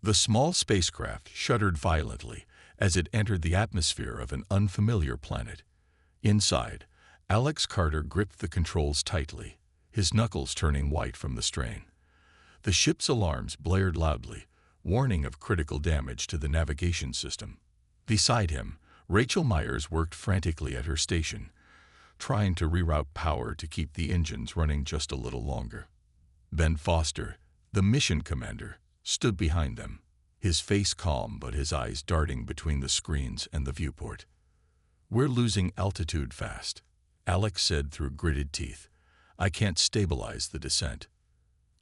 The small spacecraft shuddered violently as it entered the atmosphere of an unfamiliar planet. Inside, Alex Carter gripped the controls tightly, his knuckles turning white from the strain. The ship's alarms blared loudly, warning of critical damage to the navigation system. Beside him, Rachel Myers worked frantically at her station, trying to reroute power to keep the engines running just a little longer. Ben Foster, the mission commander, stood behind them, his face calm but his eyes darting between the screens and the viewport. "We're losing altitude fast," Alex said through gritted teeth. "I can't stabilize the descent."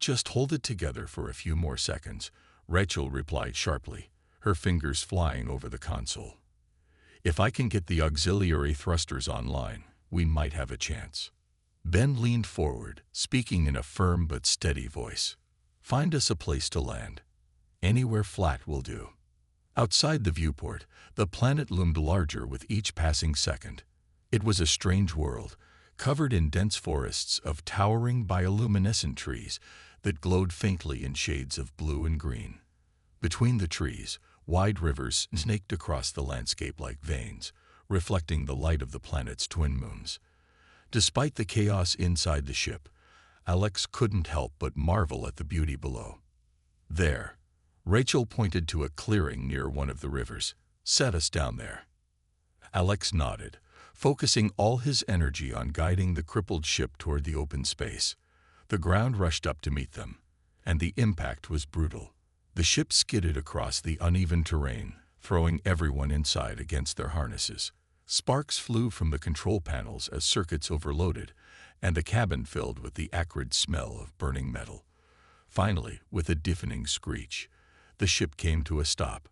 "Just hold it together for a few more seconds," Rachel replied sharply, her fingers flying over the console. "If I can get the auxiliary thrusters online, we might have a chance." Ben leaned forward, speaking in a firm but steady voice. "Find us a place to land. Anywhere flat will do." Outside the viewport, the planet loomed larger with each passing second. It was a strange world, covered in dense forests of towering bioluminescent trees that glowed faintly in shades of blue and green. Between the trees, wide rivers snaked across the landscape like veins, reflecting the light of the planet's twin moons. Despite the chaos inside the ship, Alex couldn't help but marvel at the beauty below. "There," Rachel pointed to a clearing near one of the rivers. "Set us down there." Alex nodded, focusing all his energy on guiding the crippled ship toward the open space. The ground rushed up to meet them, and the impact was brutal. The ship skidded across the uneven terrain, throwing everyone inside against their harnesses. Sparks flew from the control panels as circuits overloaded, and the cabin filled with the acrid smell of burning metal. Finally, with a deafening screech, the ship came to a stop.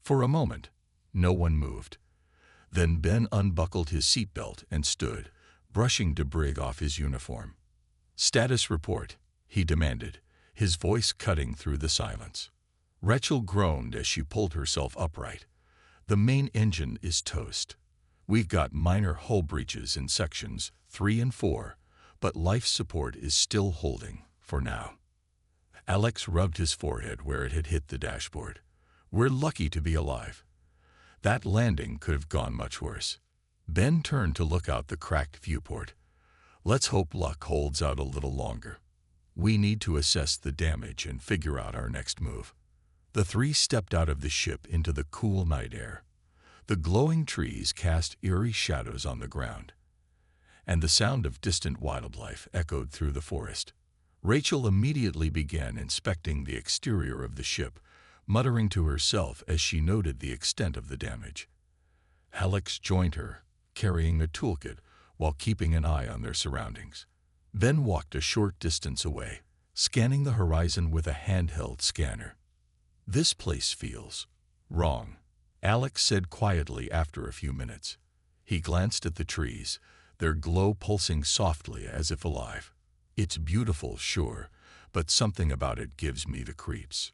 For a moment, no one moved. Then Ben unbuckled his seatbelt and stood, brushing debris off his uniform. "Status report," he demanded, his voice cutting through the silence. Rachel groaned as she pulled herself upright. "The main engine is toast. We've got minor hull breaches in sections 3 and 4, but life support is still holding, for now." Alex rubbed his forehead where it had hit the dashboard. "We're lucky to be alive. That landing could have gone much worse." Ben turned to look out the cracked viewport. "Let's hope luck holds out a little longer. We need to assess the damage and figure out our next move." The three stepped out of the ship into the cool night air. The glowing trees cast eerie shadows on the ground, and the sound of distant wildlife echoed through the forest. Rachel immediately began inspecting the exterior of the ship, muttering to herself as she noted the extent of the damage. Alex joined her, carrying a toolkit while keeping an eye on their surroundings. Ben walked a short distance away, scanning the horizon with a handheld scanner. "This place feels wrong," Alex said quietly after a few minutes. He glanced at the trees, their glow pulsing softly as if alive. "It's beautiful, sure, but something about it gives me the creeps."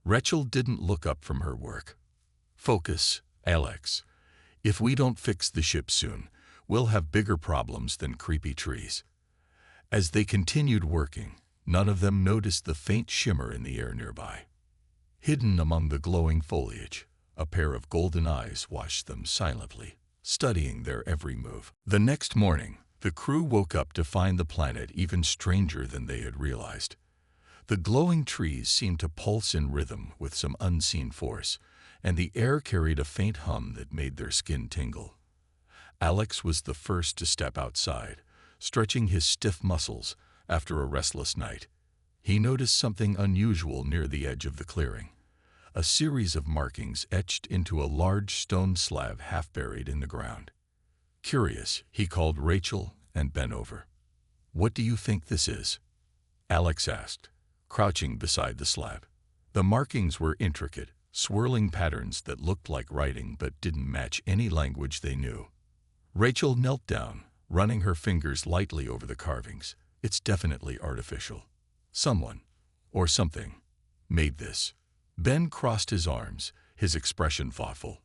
Rachel didn't look up from her work. "Focus, Alex. If we don't fix the ship soon, we'll have bigger problems than creepy trees." As they continued working, none of them noticed the faint shimmer in the air nearby. Hidden among the glowing foliage, a pair of golden eyes watched them silently, studying their every move. The next morning, the crew woke up to find the planet even stranger than they had realized. The glowing trees seemed to pulse in rhythm with some unseen force, and the air carried a faint hum that made their skin tingle. Alex was the first to step outside, stretching his stiff muscles after a restless night. He noticed something unusual near the edge of the clearing. A series of markings etched into a large stone slab half buried in the ground. Curious, he called Rachel and bent over. "What do you think this is?" Alex asked, crouching beside the slab. The markings were intricate, swirling patterns that looked like writing but didn't match any language they knew. Rachel knelt down, running her fingers lightly over the carvings. "It's definitely artificial. Someone, or something, made this." Ben crossed his arms, his expression thoughtful.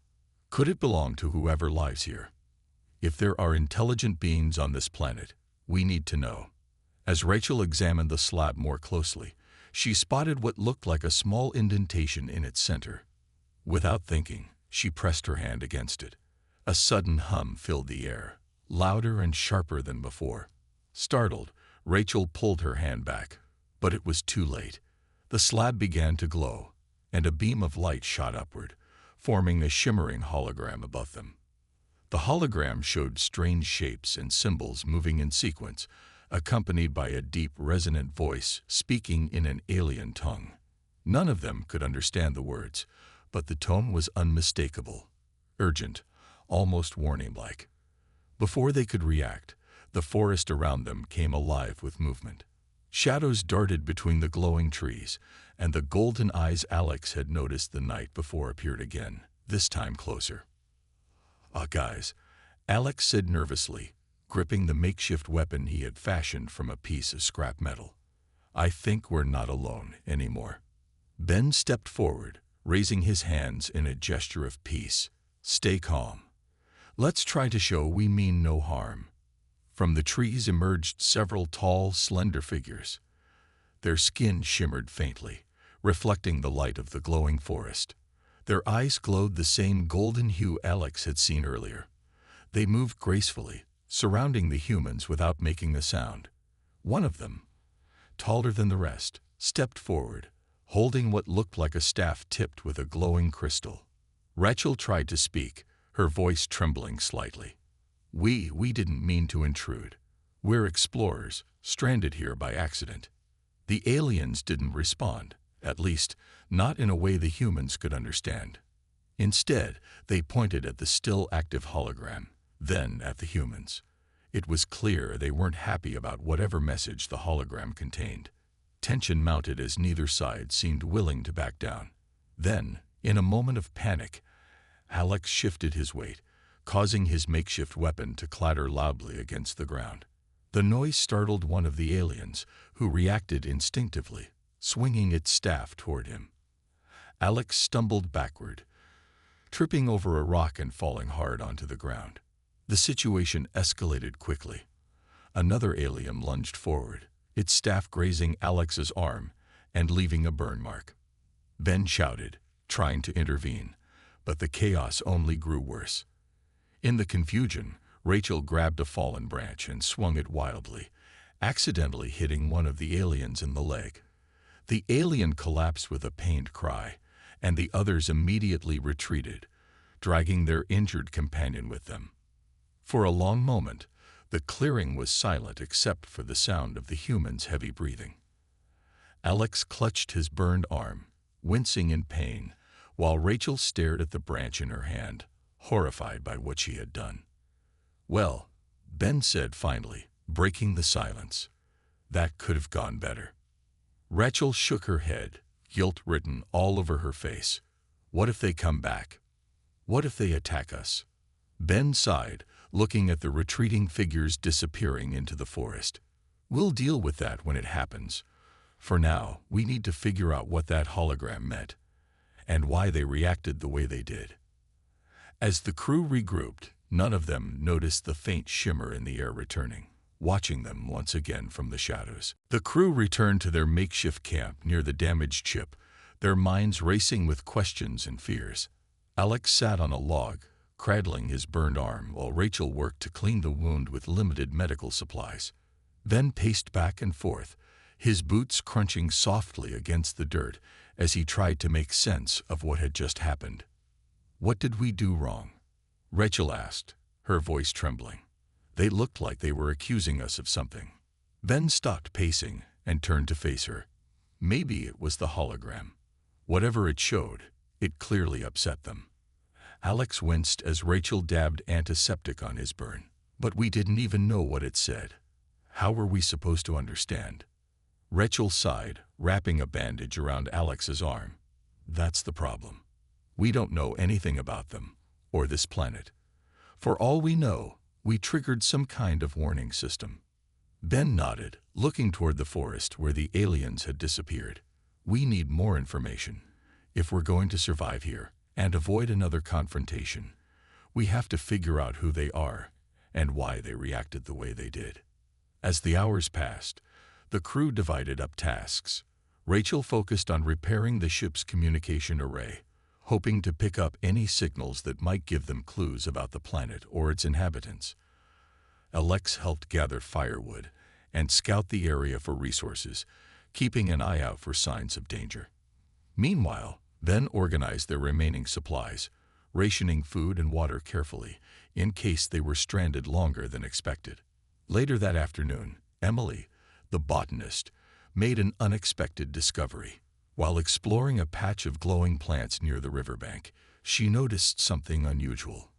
"Could it belong to whoever lives here? If there are intelligent beings on this planet, we need to know." As Rachel examined the slab more closely, she spotted what looked like a small indentation in its center. Without thinking, she pressed her hand against it. A sudden hum filled the air, louder and sharper than before. Startled, Rachel pulled her hand back, but it was too late. The slab began to glow, and a beam of light shot upward, forming a shimmering hologram above them. The hologram showed strange shapes and symbols moving in sequence, accompanied by a deep, resonant voice speaking in an alien tongue. None of them could understand the words, but the tone was unmistakable, urgent, almost warning-like. Before they could react, the forest around them came alive with movement. Shadows darted between the glowing trees, and the golden eyes Alex had noticed the night before appeared again, this time closer. Guys," Alex said nervously, gripping the makeshift weapon he had fashioned from a piece of scrap metal. "I think we're not alone anymore." Ben stepped forward, raising his hands in a gesture of peace. "Stay calm. Let's try to show we mean no harm." From the trees emerged several tall, slender figures. Their skin shimmered faintly, reflecting the light of the glowing forest. Their eyes glowed the same golden hue Alex had seen earlier. They moved gracefully, surrounding the humans without making a sound. One of them, taller than the rest, stepped forward, holding what looked like a staff tipped with a glowing crystal. Rachel tried to speak, her voice trembling slightly. We didn't mean to intrude. We're explorers, stranded here by accident." The aliens didn't respond, at least not in a way the humans could understand. Instead, they pointed at the still active hologram, then at the humans. It was clear they weren't happy about whatever message the hologram contained. Tension mounted as neither side seemed willing to back down. Then, in a moment of panic, Alex shifted his weight, causing his makeshift weapon to clatter loudly against the ground. The noise startled one of the aliens, who reacted instinctively, swinging its staff toward him. Alex stumbled backward, tripping over a rock and falling hard onto the ground. The situation escalated quickly. Another alien lunged forward, its staff grazing Alex's arm and leaving a burn mark. Ben shouted, trying to intervene, but the chaos only grew worse. In the confusion, Rachel grabbed a fallen branch and swung it wildly, accidentally hitting one of the aliens in the leg. The alien collapsed with a pained cry, and the others immediately retreated, dragging their injured companion with them. For a long moment, the clearing was silent except for the sound of the human's heavy breathing. Alex clutched his burned arm, wincing in pain, while Rachel stared at the branch in her hand, horrified by what she had done. "Well," Ben said finally, breaking the silence, "that could have gone better." Rachel shook her head, guilt written all over her face. "What if they come back? What if they attack us?" Ben sighed, looking at the retreating figures disappearing into the forest. "We'll deal with that when it happens. For now, we need to figure out what that hologram meant, and why they reacted the way they did." As the crew regrouped, none of them noticed the faint shimmer in the air returning, watching them once again from the shadows. The crew returned to their makeshift camp near the damaged ship, their minds racing with questions and fears. Alex sat on a log, cradling his burned arm, while Rachel worked to clean the wound with limited medical supplies. Ben paced back and forth, his boots crunching softly against the dirt as he tried to make sense of what had just happened. "What did we do wrong?" Rachel asked, her voice trembling. "They looked like they were accusing us of something." Ben stopped pacing and turned to face her. Maybe it was the hologram. Whatever it showed, it clearly upset them. Alex winced as Rachel dabbed antiseptic on his burn. "But we didn't even know what it said. How were we supposed to understand?" Rachel sighed, wrapping a bandage around Alex's arm. "That's the problem. We don't know anything about them, or this planet. For all we know, we triggered some kind of warning system." Ben nodded, looking toward the forest where the aliens had disappeared. "We need more information. If we're going to survive here and avoid another confrontation, we have to figure out who they are and why they reacted the way they did." As the hours passed, the crew divided up tasks. Rachel focused on repairing the ship's communication array, hoping to pick up any signals that might give them clues about the planet or its inhabitants. Alex helped gather firewood and scout the area for resources, keeping an eye out for signs of danger. Meanwhile, Ben organized their remaining supplies, rationing food and water carefully in case they were stranded longer than expected. Later that afternoon, Emily, the botanist, made an unexpected discovery. While exploring a patch of glowing plants near the riverbank, she noticed something unusual.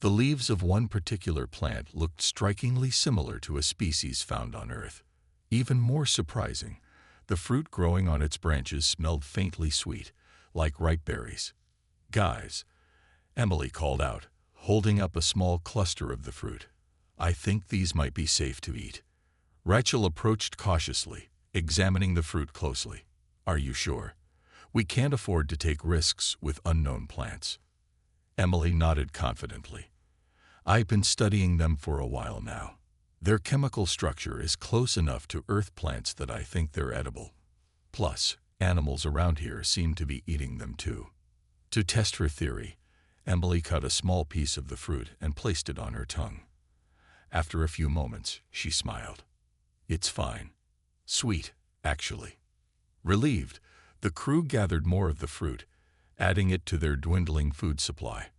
The leaves of one particular plant looked strikingly similar to a species found on Earth. Even more surprising, the fruit growing on its branches smelled faintly sweet, like ripe berries. "Guys," Emily called out, holding up a small cluster of the fruit. "I think these might be safe to eat." Rachel approached cautiously, examining the fruit closely. "Are you sure? We can't afford to take risks with unknown plants." Emily nodded confidently. "I've been studying them for a while now. Their chemical structure is close enough to Earth plants that I think they're edible. Plus, animals around here seem to be eating them too." To test her theory, Emily cut a small piece of the fruit and placed it on her tongue. After a few moments, she smiled. "It's fine. Sweet, actually." Relieved, the crew gathered more of the fruit, adding it to their dwindling food supply.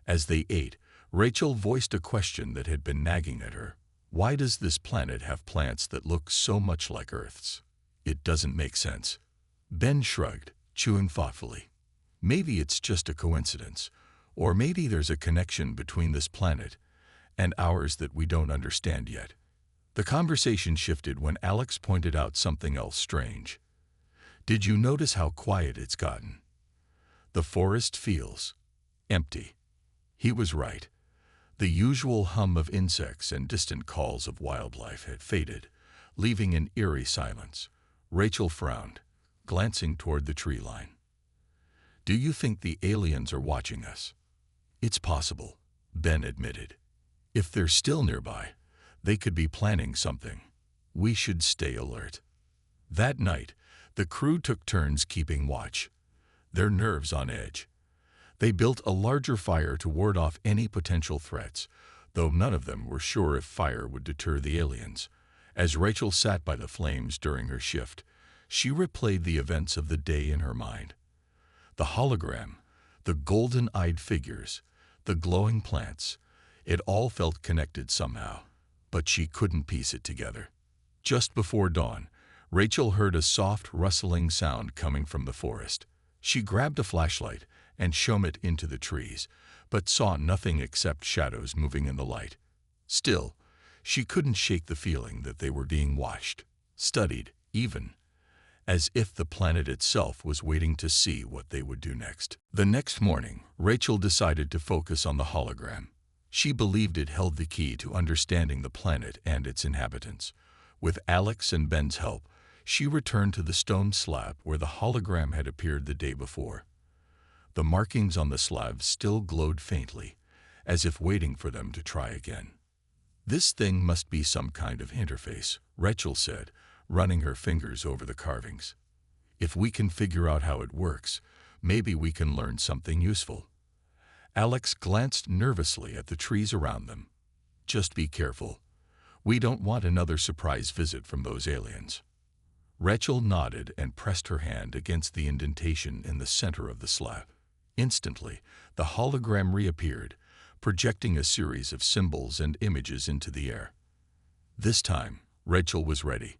As they ate, Rachel voiced a question that had been nagging at her. Why does this planet have plants that look so much like Earth's? It doesn't make sense. Ben shrugged, chewing thoughtfully. Maybe it's just a coincidence, or maybe there's a connection between this planet and ours that we don't understand yet. The conversation shifted when Alex pointed out something else strange. "Did you notice how quiet it's gotten? The forest feels empty." He was right. The usual hum of insects and distant calls of wildlife had faded, leaving an eerie silence. Rachel frowned, glancing toward the tree line. "Do you think the aliens are watching us?" "It's possible," Ben admitted. "If they're still nearby, they could be planning something. We should stay alert." That night, the crew took turns keeping watch, their nerves on edge. They built a larger fire to ward off any potential threats, though none of them were sure if fire would deter the aliens. As Rachel sat by the flames during her shift, she replayed the events of the day in her mind. The hologram, the golden-eyed figures, the glowing plants, it all felt connected somehow, but she couldn't piece it together. Just before dawn, Rachel heard a soft, rustling sound coming from the forest. She grabbed a flashlight and shone it into the trees, but saw nothing except shadows moving in the light. Still, she couldn't shake the feeling that they were being watched, studied, even, as if the planet itself was waiting to see what they would do next. The next morning, Rachel decided to focus on the hologram. She believed it held the key to understanding the planet and its inhabitants. With Alex and Ben's help, she returned to the stone slab where the hologram had appeared the day before. The markings on the slab still glowed faintly, as if waiting for them to try again. "This thing must be some kind of interface," Rachel said, running her fingers over the carvings. "If we can figure out how it works, maybe we can learn something useful." Alex glanced nervously at the trees around them. "Just be careful. We don't want another surprise visit from those aliens." Rachel nodded and pressed her hand against the indentation in the center of the slab. Instantly, the hologram reappeared, projecting a series of symbols and images into the air. This time, Rachel was ready.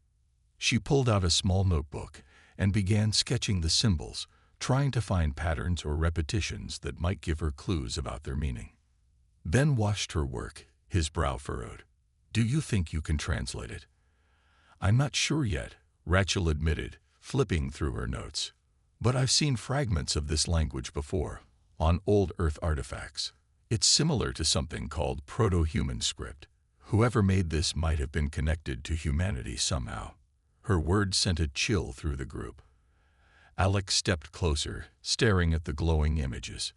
She pulled out a small notebook and began sketching the symbols, trying to find patterns or repetitions that might give her clues about their meaning. Ben watched her work, his brow furrowed. "Do you think you can translate it?" "I'm not sure yet," Rachel admitted, flipping through her notes. "But I've seen fragments of this language before, on old Earth artifacts. It's similar to something called Proto-Human script. Whoever made this might have been connected to humanity somehow." Her words sent a chill through the group. Alex stepped closer, staring at the glowing images.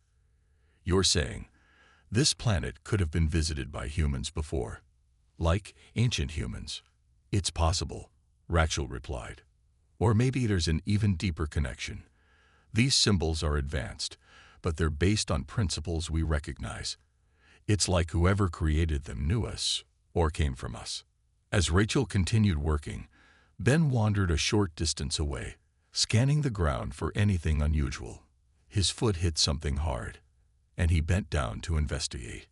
"You're saying this planet could have been visited by humans before, like ancient humans?" "It's possible," Rachel replied. Or maybe there's an even deeper connection. These symbols are advanced, but they're based on principles we recognize. It's like whoever created them knew us, or came from us. As Rachel continued working, Ben wandered a short distance away, scanning the ground for anything unusual. His foot hit something hard, and he bent down to investigate.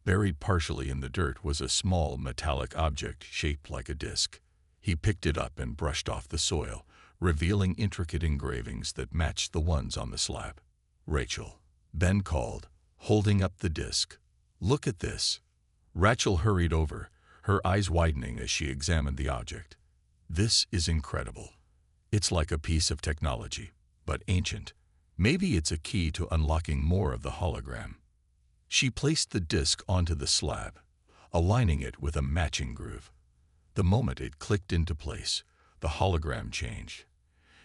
Buried partially in the dirt was a small metallic object shaped like a disc. He picked it up and brushed off the soil, revealing intricate engravings that matched the ones on the slab. "Rachel," Ben called, holding up the disc. "Look at this." Rachel hurried over, her eyes widening as she examined the object. "This is incredible. It's like a piece of technology, but ancient. Maybe it's a key to unlocking more of the hologram." She placed the disc onto the slab, aligning it with a matching groove. The moment it clicked into place, the hologram changed.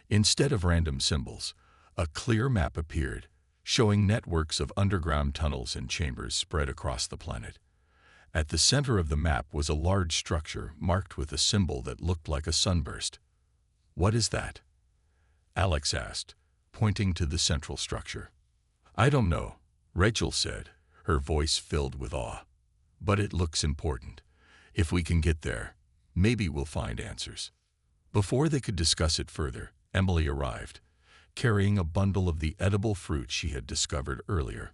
Instead of random symbols, a clear map appeared, showing networks of underground tunnels and chambers spread across the planet. At the center of the map was a large structure marked with a symbol that looked like a sunburst. "What is that?" Alex asked, pointing to the central structure. "I don't know," Rachel said, her voice filled with awe. "But it looks important. If we can get there, maybe we'll find answers." Before they could discuss it further, Emily arrived, carrying a bundle of the edible fruit she had discovered earlier.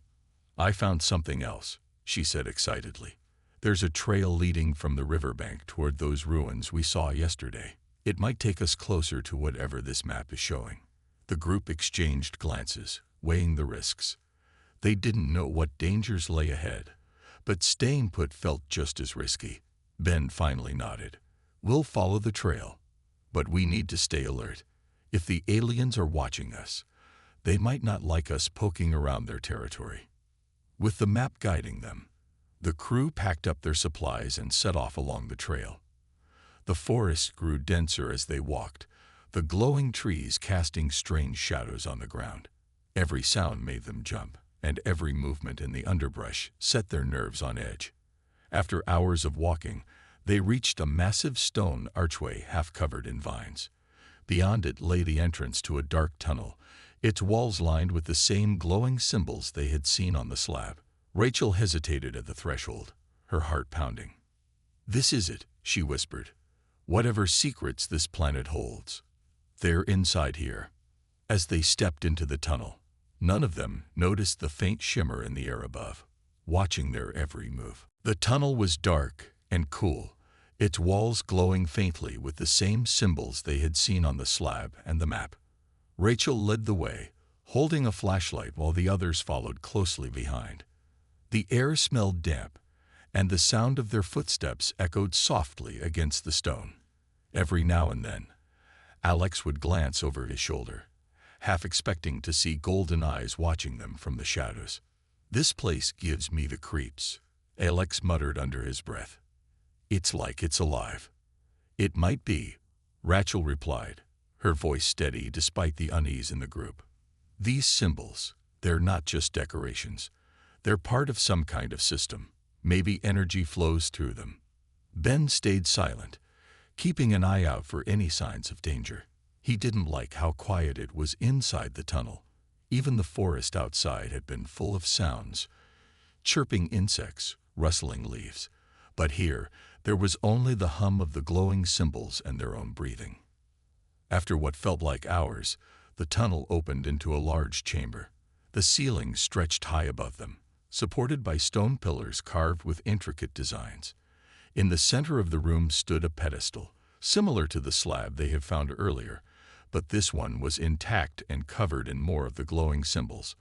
"I found something else," she said excitedly. "There's a trail leading from the riverbank toward those ruins we saw yesterday. It might take us closer to whatever this map is showing." The group exchanged glances, weighing the risks. They didn't know what dangers lay ahead, but staying put felt just as risky. Ben finally nodded. "We'll follow the trail, but we need to stay alert. If the aliens are watching us, they might not like us poking around their territory." With the map guiding them, the crew packed up their supplies and set off along the trail. The forest grew denser as they walked, the glowing trees casting strange shadows on the ground. Every sound made them jump, and every movement in the underbrush set their nerves on edge. After hours of walking, they reached a massive stone archway half covered in vines. Beyond it lay the entrance to a dark tunnel, its walls lined with the same glowing symbols they had seen on the slab. Rachel hesitated at the threshold, her heart pounding. "This is it," she whispered. "Whatever secrets this planet holds, they're inside here." As they stepped into the tunnel, none of them noticed the faint shimmer in the air above, watching their every move. The tunnel was dark and cool, its walls glowing faintly with the same symbols they had seen on the slab and the map. Rachel led the way, holding a flashlight while the others followed closely behind. The air smelled damp, and the sound of their footsteps echoed softly against the stone. Every now and then, Alex would glance over his shoulder, half expecting to see golden eyes watching them from the shadows. "This place gives me the creeps," Alex muttered under his breath. "It's like it's alive." "It might be," Rachel replied, her voice steady despite the unease in the group. "These symbols, they're not just decorations. They're part of some kind of system. Maybe energy flows through them." Ben stayed silent, keeping an eye out for any signs of danger. He didn't like how quiet it was inside the tunnel. Even the forest outside had been full of sounds, chirping insects, rustling leaves. But here, there was only the hum of the glowing symbols and their own breathing. After what felt like hours, the tunnel opened into a large chamber. The ceiling stretched high above them, supported by stone pillars carved with intricate designs. In the center of the room stood a pedestal, similar to the slab they had found earlier, but this one was intact and covered in more of the glowing symbols.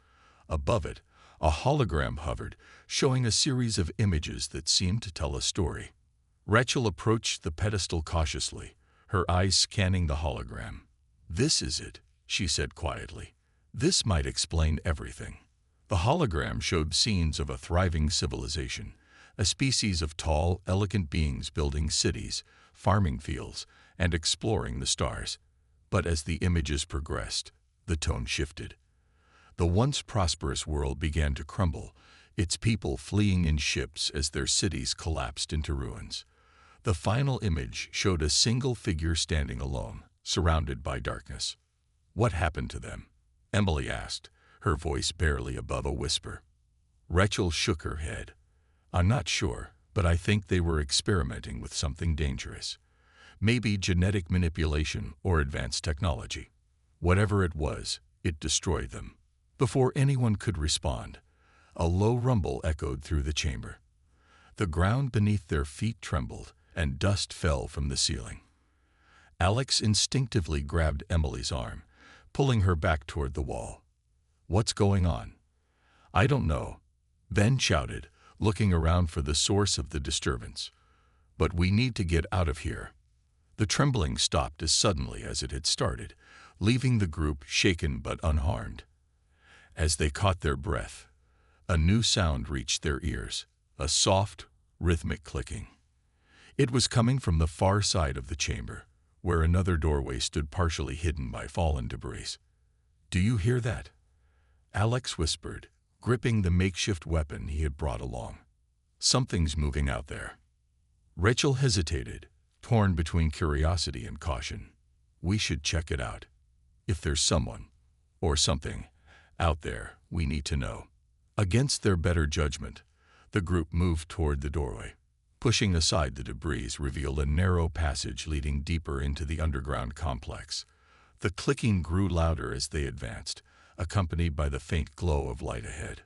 Above it, a hologram hovered, showing a series of images that seemed to tell a story. Rachel approached the pedestal cautiously, her eyes scanning the hologram. "This is it," she said quietly. "This might explain everything." The hologram showed scenes of a thriving civilization, a species of tall, elegant beings building cities, farming fields, and exploring the stars. But as the images progressed, the tone shifted. The once prosperous world began to crumble, its people fleeing in ships as their cities collapsed into ruins. The final image showed a single figure standing alone, surrounded by darkness. "What happened to them?" Emily asked, her voice barely above a whisper. Rachel shook her head. "I'm not sure, but I think they were experimenting with something dangerous. Maybe genetic manipulation or advanced technology. Whatever it was, it destroyed them." Before anyone could respond, a low rumble echoed through the chamber. The ground beneath their feet trembled, and dust fell from the ceiling. Alex instinctively grabbed Emily's arm, pulling her back toward the wall. "What's going on?" "I don't know," Ben shouted, looking around for the source of the disturbance. "But we need to get out of here." The trembling stopped as suddenly as it had started, leaving the group shaken but unharmed. As they caught their breath, a new sound reached their ears, a soft, rhythmic clicking. It was coming from the far side of the chamber, where another doorway stood partially hidden by fallen debris. "Do you hear that?" Alex whispered, gripping the makeshift weapon he had brought along. "Something's moving out there." Rachel hesitated, torn between curiosity and caution. "We should check it out. If there's someone, or something, out there, we need to know." Against their better judgment, the group moved toward the doorway. Pushing aside the debris revealed a narrow passage leading deeper into the underground complex. The clicking grew louder as they advanced, accompanied by the faint glow of light ahead.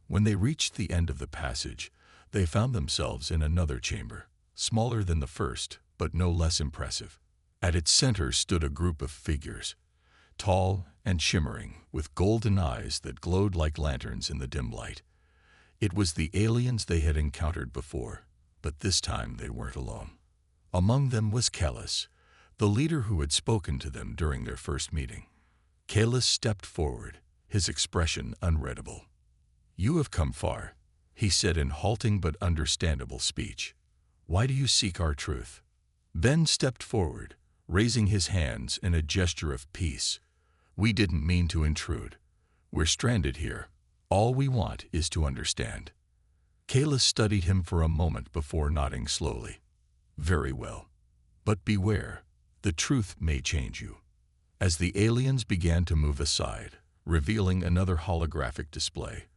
When they reached the end of the passage, they found themselves in another chamber, smaller than the first, but no less impressive. At its center stood a group of figures, tall and shimmering, with golden eyes that glowed like lanterns in the dim light. It was the aliens they had encountered before, but this time they weren't alone. Among them was Kellis, the leader who had spoken to them during their first meeting. Kellis stepped forward, his expression unreadable. "You have come far," he said in halting but understandable speech. "Why do you seek our truth?" Ben stepped forward, raising his hands in a gesture of peace. "We didn't mean to intrude. We're stranded here. All we want is to understand." Kayla studied him for a moment before nodding slowly. "Very well. But beware, the truth may change you." As the aliens began to move aside, revealing another holographic display,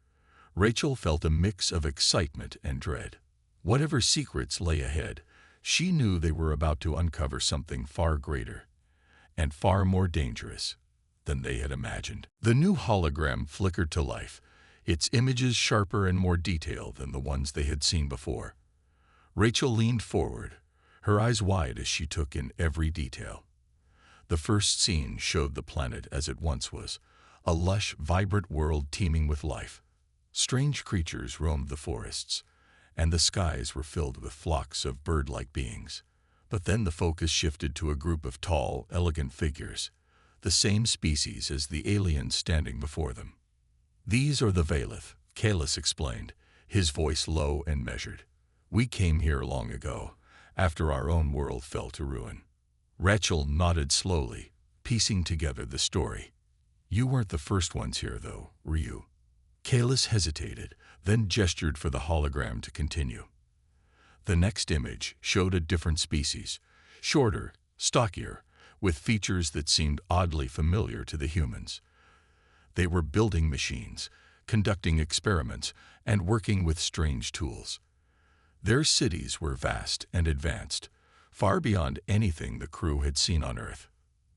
Rachel felt a mix of excitement and dread. Whatever secrets lay ahead, she knew they were about to uncover something far greater and far more dangerous than they had imagined. The new hologram flickered to life, its images sharper and more detailed than the ones they had seen before. Rachel leaned forward, her eyes wide as she took in every detail. The first scene showed the planet as it once was, a lush, vibrant world teeming with life. Strange creatures roamed the forests, and the skies were filled with flocks of bird-like beings. But then the focus shifted to a group of tall, elegant figures, the same species as the aliens standing before them. "These are the Valeth," Kalis explained, his voice low and measured. "We came here long ago, after our own world fell to ruin." Rachel nodded slowly, piecing together the story. "You weren't the first ones here, though, were you?" Kalis hesitated, then gestured for the hologram to continue. The next image showed a different species, shorter, stockier, with features that seemed oddly familiar to the humans. They were building machines, conducting experiments, and working with strange tools. Their cities were vast and advanced, far beyond anything the crew had seen on Earth.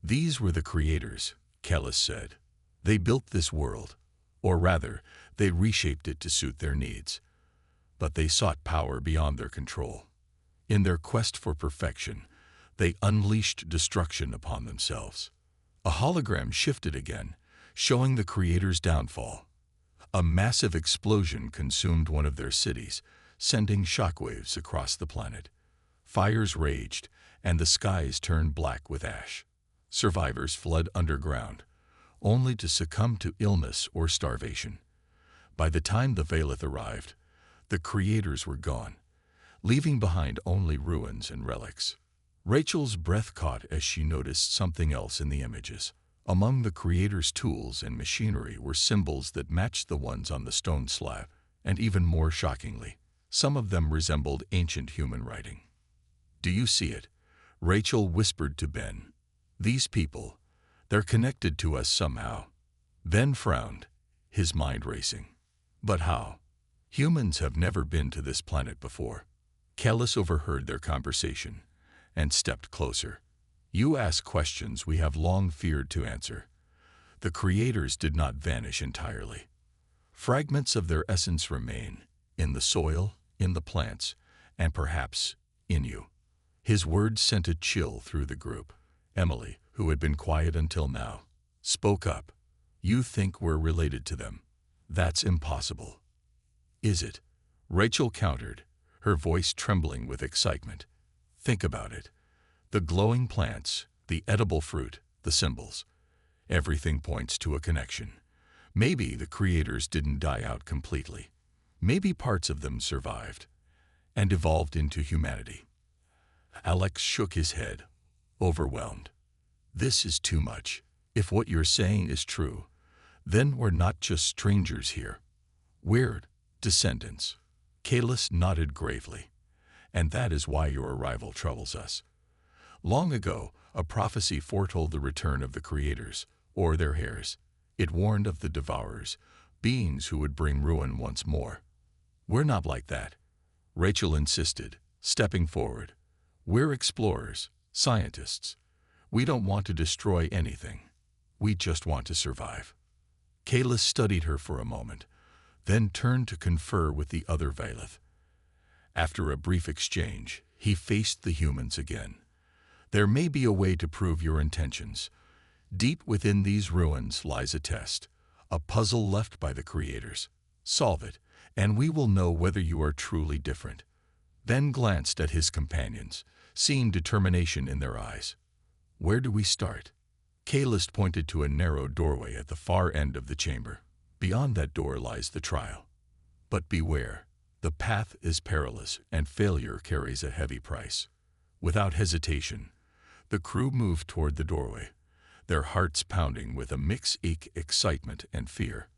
"These were the creators," Kellis said. "They built this world, or rather, they reshaped it to suit their needs. But they sought power beyond their control. In their quest for perfection, they unleashed destruction upon themselves." A hologram shifted again, showing the creators' downfall. A massive explosion consumed one of their cities, sending shockwaves across the planet. Fires raged, and the skies turned black with ash. Survivors fled underground, only to succumb to illness or starvation. By the time the Valeth arrived, the creators were gone, leaving behind only ruins and relics. Rachel's breath caught as she noticed something else in the images. Among the creators' tools and machinery were symbols that matched the ones on the stone slab, and even more shockingly, some of them resembled ancient human writing. "Do you see it?" Rachel whispered to Ben. These people, they're connected to us somehow. Ben frowned, his mind racing. But how? Humans have never been to this planet before. Kellis overheard their conversation and stepped closer. You ask questions we have long feared to answer. The creators did not vanish entirely. Fragments of their essence remain, in the soil, in the plants, and perhaps in you. His words sent a chill through the group. Emily, who had been quiet until now, spoke up. You think we're related to them. That's impossible. Is it? Rachel countered, her voice trembling with excitement. Think about it. The glowing plants, the edible fruit, the symbols. Everything points to a connection. Maybe the creators didn't die out completely. Maybe parts of them survived and evolved into humanity. Alex shook his head, overwhelmed. This is too much. If what you're saying is true, then we're not just strangers here. We're descendants. Kalis nodded gravely. And that is why your arrival troubles us. Long ago, a prophecy foretold the return of the creators, or their heirs. It warned of the devourers, beings who would bring ruin once more. We're not like that, Rachel insisted, stepping forward. We're explorers, scientists. We don't want to destroy anything. We just want to survive. Kalis studied her for a moment, then turned to confer with the other Vailith. After a brief exchange, he faced the humans again. There may be a way to prove your intentions. Deep within these ruins lies a test, a puzzle left by the creators. Solve it, and we will know whether you are truly different. Ben glanced at his companions, seeing determination in their eyes. Where do we start? Kalis pointed to a narrow doorway at the far end of the chamber. Beyond that door lies the trial. But beware, the path is perilous and failure carries a heavy price. Without hesitation, the crew moved toward the doorway, their hearts pounding with a mix of excitement and fear.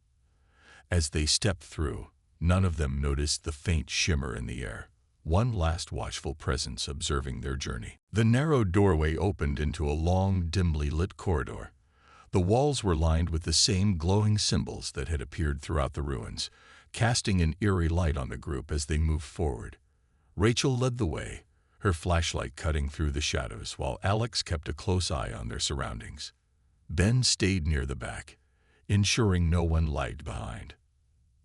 As they stepped through, none of them noticed the faint shimmer in the air, one last watchful presence observing their journey. The narrow doorway opened into a long, dimly lit corridor. The walls were lined with the same glowing symbols that had appeared throughout the ruins, casting an eerie light on the group as they moved forward. Rachel led the way, her flashlight cutting through the shadows, while Alex kept a close eye on their surroundings. Ben stayed near the back, ensuring no one lagged behind.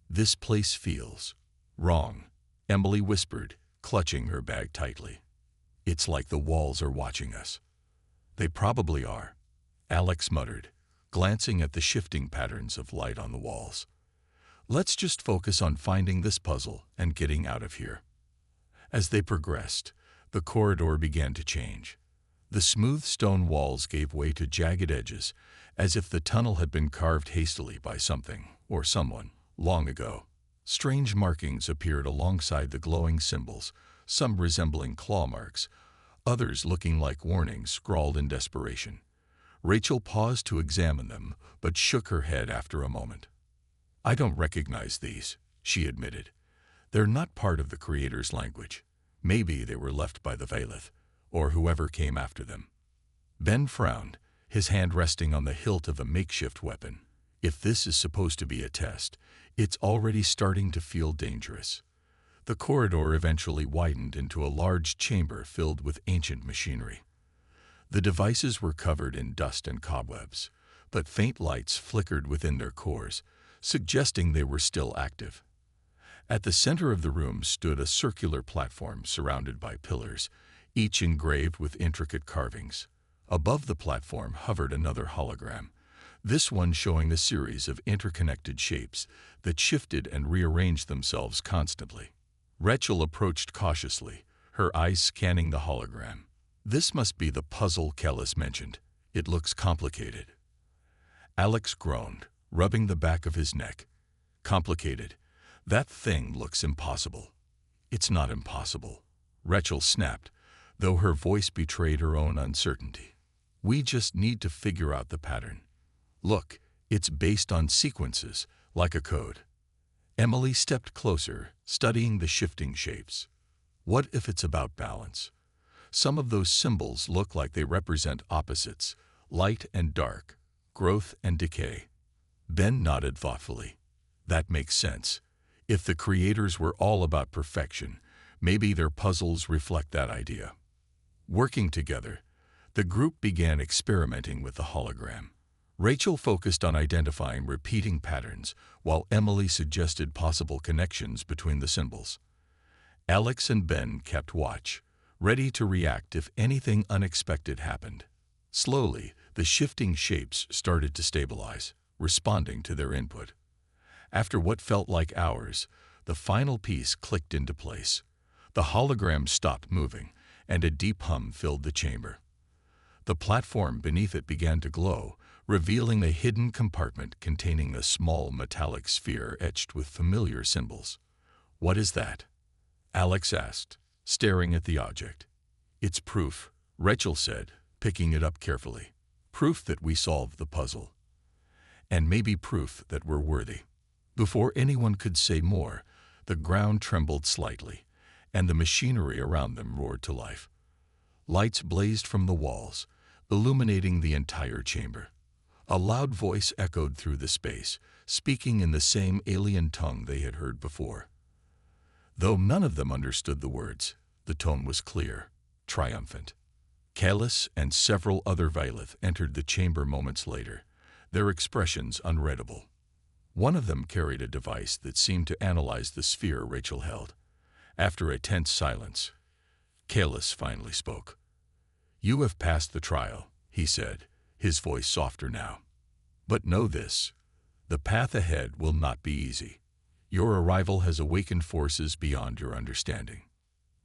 This place feels wrong, Emily whispered, clutching her bag tightly. It's like the walls are watching us. They probably are, Alex muttered, glancing at the shifting patterns of light on the walls. Let's just focus on finding this puzzle and getting out of here. As they progressed, the corridor began to change. The smooth stone walls gave way to jagged edges, as if the tunnel had been carved hastily by something or someone long ago. Strange markings appeared alongside the glowing symbols, some resembling claw marks, others looking like warnings scrawled in desperation. Rachel paused to examine them, but shook her head after a moment. I don't recognize these, she admitted. They're not part of the creator's language. Maybe they were left by the Vailith, or whoever came after them. Ben frowned, his hand resting on the hilt of a makeshift weapon. If this is supposed to be a test, it's already starting to feel dangerous. The corridor eventually widened into a large chamber filled with ancient machinery. The devices were covered in dust and cobwebs, but faint lights flickered within their cores, suggesting they were still active. At the center of the room stood a circular platform surrounded by pillars, each engraved with intricate carvings. Above the platform hovered another hologram, this one showing a series of interconnected shapes that shifted and rearranged themselves constantly. Rachel approached cautiously, her eyes scanning the hologram. This must be the puzzle Kellis mentioned. It looks complicated. Alex groaned, rubbing the back of his neck. Complicated. That thing looks impossible. It's not impossible, Rachel snapped, though her voice betrayed her own uncertainty. We just need to figure out the pattern. Look, it's based on sequences, like a code. Emily stepped closer, studying the shifting shapes. What if it's about balance? Some of those symbols look like they represent opposites, light and dark, growth and decay. Ben nodded thoughtfully. That makes sense. If the creators were all about perfection, maybe their puzzles reflect that idea. Working together, the group began experimenting with the hologram. Rachel focused on identifying repeating patterns, while Emily suggested possible connections between the symbols. Alex and Ben kept watch, ready to react if anything unexpected happened. Slowly, the shifting shapes started to stabilize, responding to their input. After what felt like hours, the final piece clicked into place. The hologram stopped moving, and a deep hum filled the chamber. The platform beneath it began to glow, revealing a hidden compartment containing a small metallic sphere etched with familiar symbols. "What is that?" Alex asked, staring at the object. "It's proof," Rachel said, picking it up carefully. "Proof that we solved the puzzle. And maybe proof that we're worthy." Before anyone could say more, the ground trembled slightly, and the machinery around them roared to life. Lights blazed from the walls, illuminating the entire chamber. A loud voice echoed through the space, speaking in the same alien tongue they had heard before. Though none of them understood the words, the tone was clear, triumphant. Kalis and several other Vyleth entered the chamber moments later, their expressions unreadable. One of them carried a device that seemed to analyze the sphere Rachel held. After a tense silence, Kalis finally spoke. "You have passed the trial," he said, his voice softer now. "But know this, the path ahead will not be easy. Your arrival has awakened forces beyond your understanding."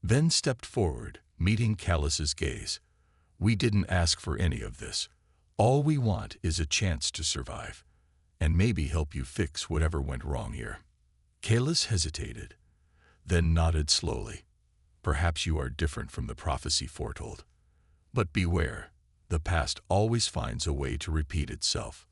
Ven stepped forward, meeting Kalis's gaze. "We didn't ask for any of this. All we want is a chance to survive, and maybe help you fix whatever went wrong here." Kalis hesitated, then nodded slowly. "Perhaps you are different from the prophecy foretold. But beware, the past always finds a way to repeat itself."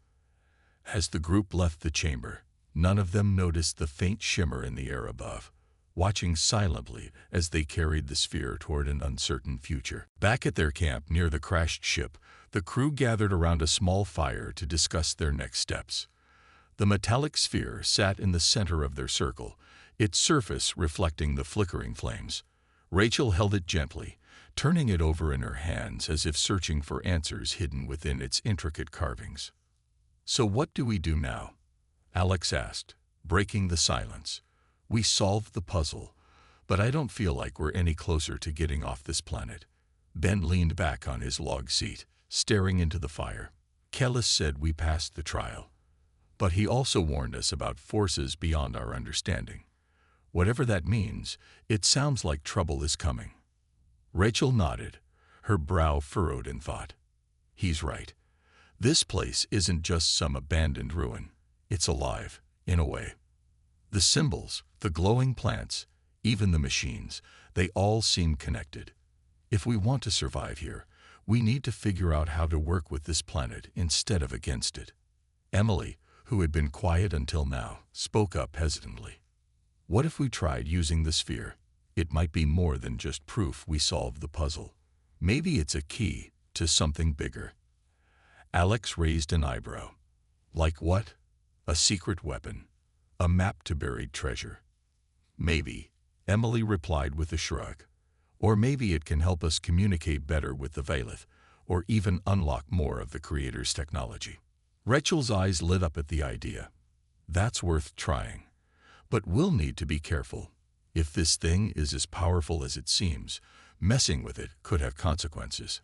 As the group left the chamber, none of them noticed the faint shimmer in the air above, watching silently as they carried the sphere toward an uncertain future. Back at their camp near the crashed ship, the crew gathered around a small fire to discuss their next steps. The metallic sphere sat in the center of their circle, its surface reflecting the flickering flames. Rachel held it gently, turning it over in her hands as if searching for answers hidden within its intricate carvings. "So what do we do now?" Alex asked, breaking the silence. "We solved the puzzle, but I don't feel like we're any closer to getting off this planet." Ben leaned back on his log seat, staring into the fire. "Kalis said we passed the trial, but he also warned us about forces beyond our understanding. Whatever that means, it sounds like trouble is coming." Rachel nodded, her brow furrowed in thought. "He's right. This place isn't just some abandoned ruin. It's alive, in a way. The symbols, the glowing plants, even the machines, they all seem connected. If we want to survive here, we need to figure out how to work with this planet instead of against it." Emily, who had been quiet until now, spoke up hesitantly. "What if we tried using the sphere? It might be more than just proof we solved the puzzle. Maybe it's a key to something bigger." Alex raised an eyebrow. "Like what? A secret weapon? A map to buried treasure?" "Maybe," Emily replied with a shrug. "Or maybe it can help us communicate better with the Vyleth, or even unlock more of the Creator's technology." Rachel's eyes lit up at the idea. "That's worth trying. But we'll need to be careful. If this thing is as powerful as it seems, messing with it could have consequences."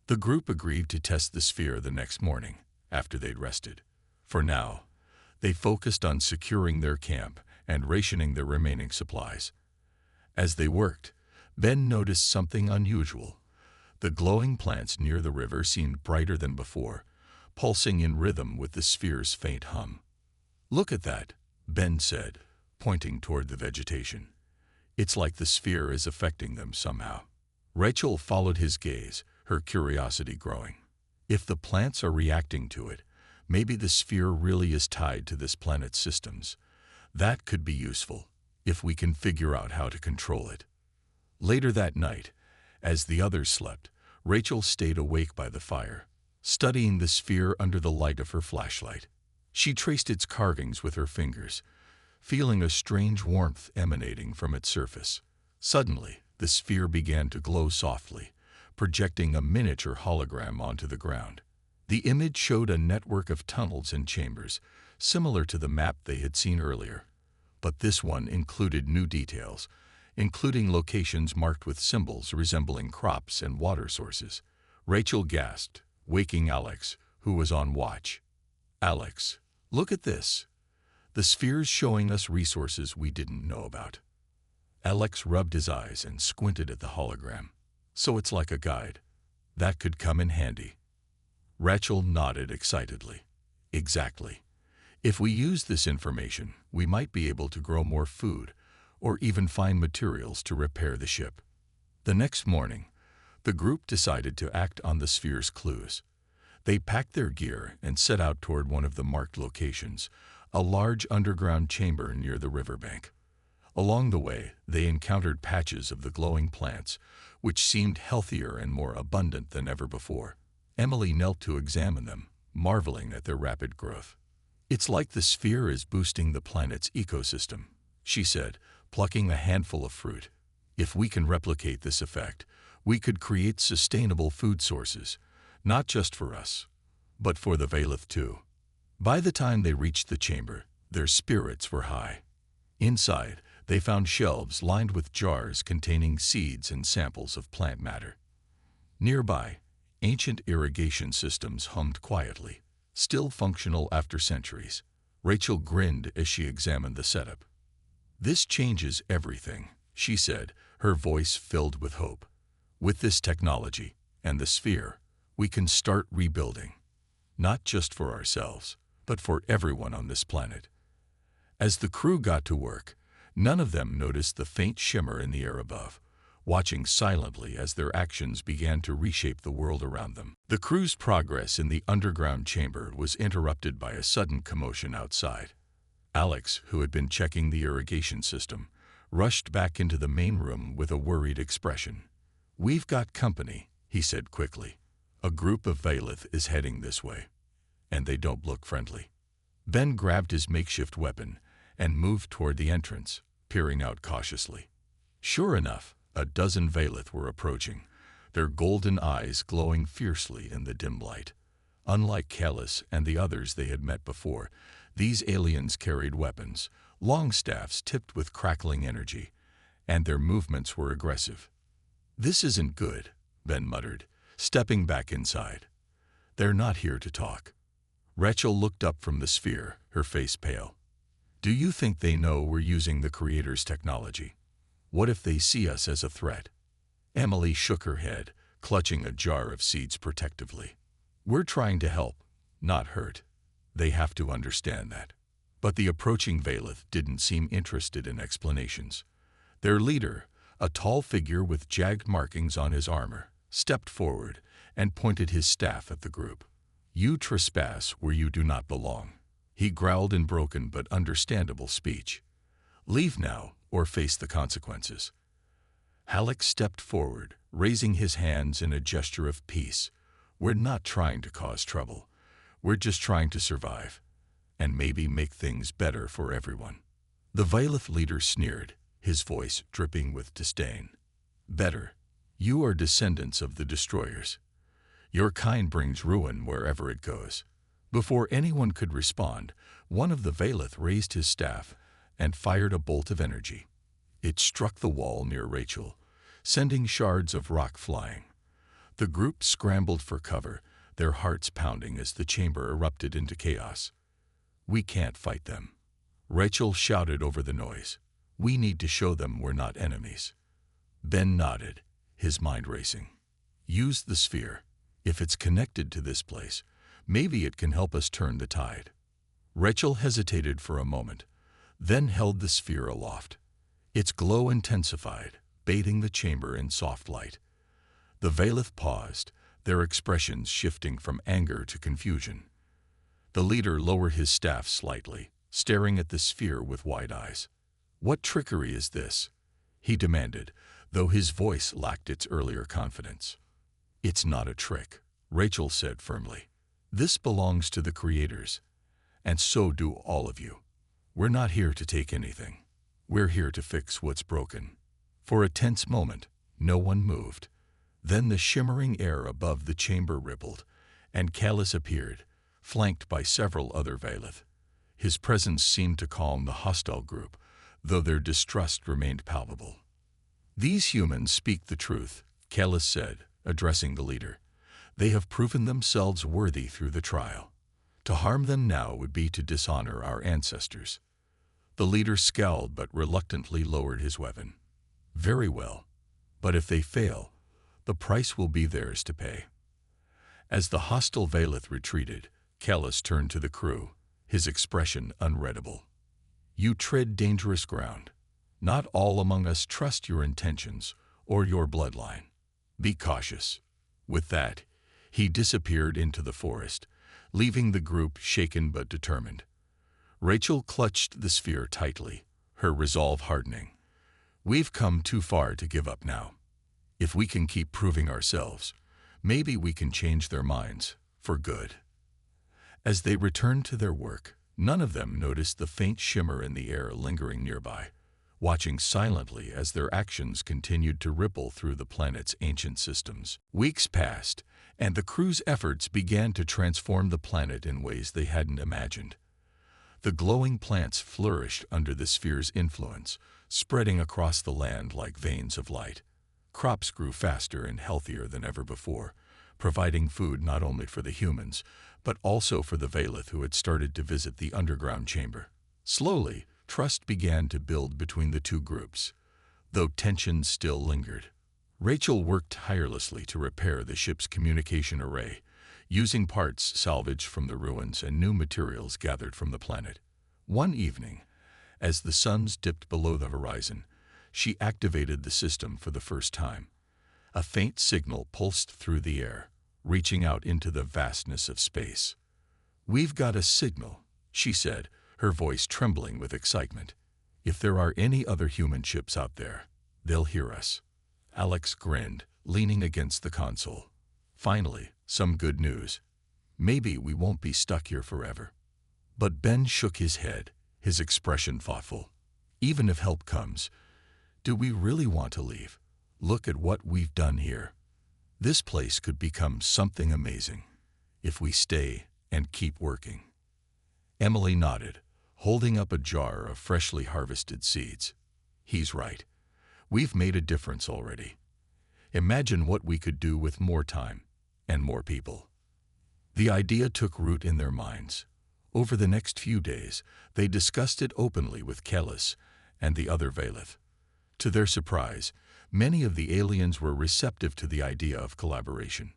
The group agreed to test the sphere the next morning, after they'd rested. For now, they focused on securing their camp and rationing their remaining supplies. As they worked, Ben noticed something unusual. The glowing plants near the river seemed brighter than before, pulsing in rhythm with the sphere's faint hum. "Look at that," Ben said, pointing toward the vegetation. "It's like the sphere is affecting them somehow." Rachel followed his gaze, her curiosity growing. If the plants are reacting to it, maybe the sphere really is tied to this planet's systems. That could be useful, if we can figure out how to control it. Later that night, As the others slept, Rachel stayed awake by the fire, studying the sphere under the light of her flashlight. She traced its carvings with her fingers, feeling a strange warmth emanating from its surface. Suddenly, the sphere began to glow softly, projecting a miniature hologram onto the ground. The image showed a network of tunnels and chambers, similar to the map they had seen earlier. But this one included new details, including locations marked with symbols resembling crops and water sources. Rachel gasped, waking Alex, who was on watch. "Alex, look at this. The sphere's showing us resources we didn't know about." Alex rubbed his eyes and squinted at the hologram. "So it's like a guide. That could come in handy." Rachel nodded excitedly. "Exactly. If we use this information, we might be able to grow more food, or even find materials to repair the ship." The next morning, the group decided to act on the sphere's clues. They packed their gear and set out toward one of the marked locations, a large underground chamber near the riverbank. Along the way, they encountered patches of the glowing plants, which seemed healthier and more abundant than ever before. Emily knelt to examine them, marveling at their rapid growth. "It's like the sphere is boosting the planet's ecosystem," she said, plucking a handful of fruit. "If we can replicate this effect, we could create sustainable food sources, not just for us, but for the Valith too." By the time they reached the chamber, their spirits were high. Inside, they found shelves lined with jars containing seeds and samples of plant matter. Nearby, ancient irrigation systems hummed quietly, still functional after centuries. Rachel grinned as she examined the setup. "This changes everything," she said, her voice filled with hope. "With this technology and the sphere, we can start rebuilding, not just for ourselves, but for everyone on this planet." As the crew got to work, none of them noticed the faint shimmer in the air above, watching silently as their actions began to reshape the world around them. The crew's progress in the underground chamber was interrupted by a sudden commotion outside. Alex, who had been checking the irrigation system, rushed back into the main room with a worried expression. "We've got company," he said quickly. "A group of Valith is heading this way, and they don't look friendly." Ben grabbed his makeshift weapon and moved toward the entrance, peering out cautiously. Sure enough, a dozen Valith were approaching, their golden eyes glowing fiercely in the dim light. Unlike Callus and the others they had met before, these aliens carried weapons, long staffs tipped with crackling energy, and their movements were aggressive. "This isn't good," Ben muttered, stepping back inside. "They're not here to talk." Rachel looked up from the sphere, her face pale. "Do you think they know we're using the Creator's technology? What if they see us as a threat?" Emily shook her head, clutching a jar of seeds protectively. "We're trying to help, not hurt. They have to understand that." But the approaching Valith didn't seem interested in explanations. Their leader, a tall figure with jagged markings on his armor, stepped forward and pointed his staff at the group. "You trespass where you do not belong," he growled in broken but understandable speech. "Leave now or face the consequences." Halleck stepped forward, raising his hands in a gesture of peace. "We're not trying to cause trouble. We're just trying to survive, and maybe make things better for everyone." The Valith leader sneered, his voice dripping with disdain. "Better. You are descendants of the destroyers. Your kind brings ruin wherever it goes." Before anyone could respond, one of the Valith raised his staff and fired a bolt of energy. It struck the wall near Rachel, sending shards of rock flying. The group scrambled for cover, their hearts pounding as the chamber erupted into chaos. "We can't fight them," Rachel shouted over the noise. "We need to show them we're not enemies." Ben nodded, his mind racing. "Use the sphere. If it's connected to this place, maybe it can help us turn the tide." Rachel hesitated for a moment, then held the sphere aloft. Its glow intensified, bathing the chamber in soft light. The Valith paused, their expressions shifting from anger to confusion. The leader lowered his staff slightly, staring at the sphere with wide eyes. "What trickery is this?" he demanded, though his voice lacked its earlier confidence. "It's not a trick," Rachel said firmly. "This belongs to the creators, and so do all of you. We're not here to take anything. We're here to fix what's broken." For a tense moment, no one moved. Then the shimmering air above the chamber rippled, and Callus appeared, flanked by several other Vailith. His presence seemed to calm the hostile group, though their distrust remained palpable. "These humans speak the truth," Callus said, addressing the leader. "They have proven themselves worthy through the trial. To harm them now would be to dishonor our ancestors." The leader scowled but reluctantly lowered his weapon. "Very well, but if they fail, the price will be theirs to pay." As the hostile Vailith retreated, Callus turned to the crew, his expression unreadable. "You tread dangerous ground. Not all among us trust your intentions or your bloodline. Be cautious." With that, he disappeared into the forest, leaving the group shaken but determined. Rachel clutched the sphere tightly, her resolve hardening. "We've come too far to give up now. If we can keep proving ourselves, maybe we can change their minds, for good." As they returned to their work, none of them noticed the faint shimmer in the air lingering nearby, watching silently as their actions continued to ripple through the planet's ancient systems. Weeks passed, and the crew's efforts began to transform the planet in ways they hadn't imagined. The glowing plants flourished under the sphere's influence, spreading across the land like veins of light. Crops grew faster and healthier than ever before, providing food not only for the humans, but also for the Vailith who had started to visit the underground chamber. Slowly, trust began to build between the two groups, though tension still lingered. Rachel worked tirelessly to repair the ship's communication array, using parts salvaged from the ruins and new materials gathered from the planet. One evening, as the suns dipped below the horizon, she activated the system for the first time. A faint signal pulsed through the air, reaching out into the vastness of space. "We've got a signal," she said, her voice trembling with excitement. "If there are any other human ships out there, they'll hear us." Alex grinned, leaning against the console. "Finally, some good news. Maybe we won't be stuck here forever." But Ben shook his head, his expression thoughtful. "Even if help comes, do we really want to leave? Look at what we've done here. This place could become something amazing if we stay and keep working." Emily nodded, holding up a jar of freshly harvested seeds. "He's right. We've made a difference already. Imagine what we could do with more time and more people." The idea took root in their minds. Over the next few days, they discussed it openly with Callus and the other Vailith. To their surprise, many of the aliens were receptive to the idea of collaboration.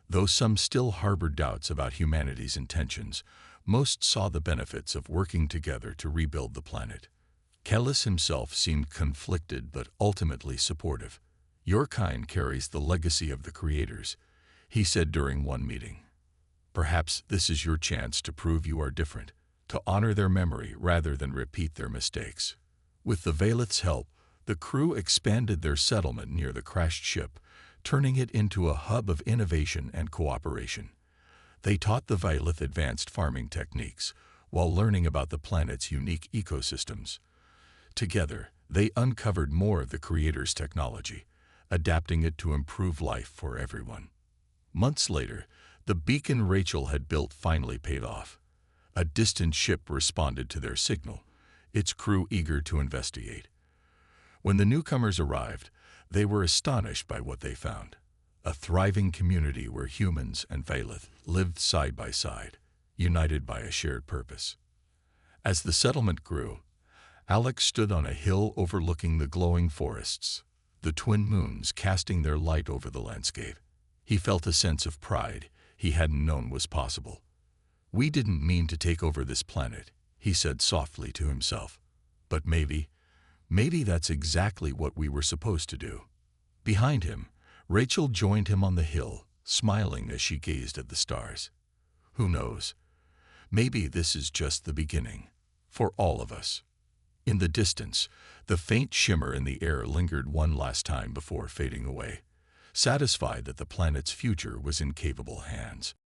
Though some still harbored doubts about humanity's intentions, most saw the benefits of working together to rebuild the planet. Callus himself seemed conflicted but ultimately supportive. "Your kind carries the legacy of the creators," he said during one meeting. "Perhaps this is your chance to prove you are different, to honor their memory rather than repeat their mistakes." With the Vailith's help, the crew expanded their settlement near the crashed ship, turning it into a hub of innovation and cooperation. They taught the Vailith advanced farming techniques, while learning about the planet's unique ecosystems. Together, they uncovered more of the Creator's technology, adapting it to improve life for everyone. Months later, the beacon Rachel had built finally paid off. A distant ship responded to their signal, its crew eager to investigate. When the newcomers arrived, they were astonished by what they found: a thriving community where humans and Vailith lived side by side, united by a shared purpose. As the settlement grew, Alex stood on a hill overlooking the glowing forests, the twin moons casting their light over the landscape. He felt a sense of pride he hadn't known was possible. "We didn't mean to take over this planet," he said softly to himself. "But maybe that's exactly what we were supposed to do." Behind him, Rachel joined him on the hill, smiling as she gazed at the stars. "Who knows? Maybe this is just the beginning, for all of us." In the distance, the faint shimmer in the air lingered one last time before fading away, satisfied that the planet's future was in capable hands.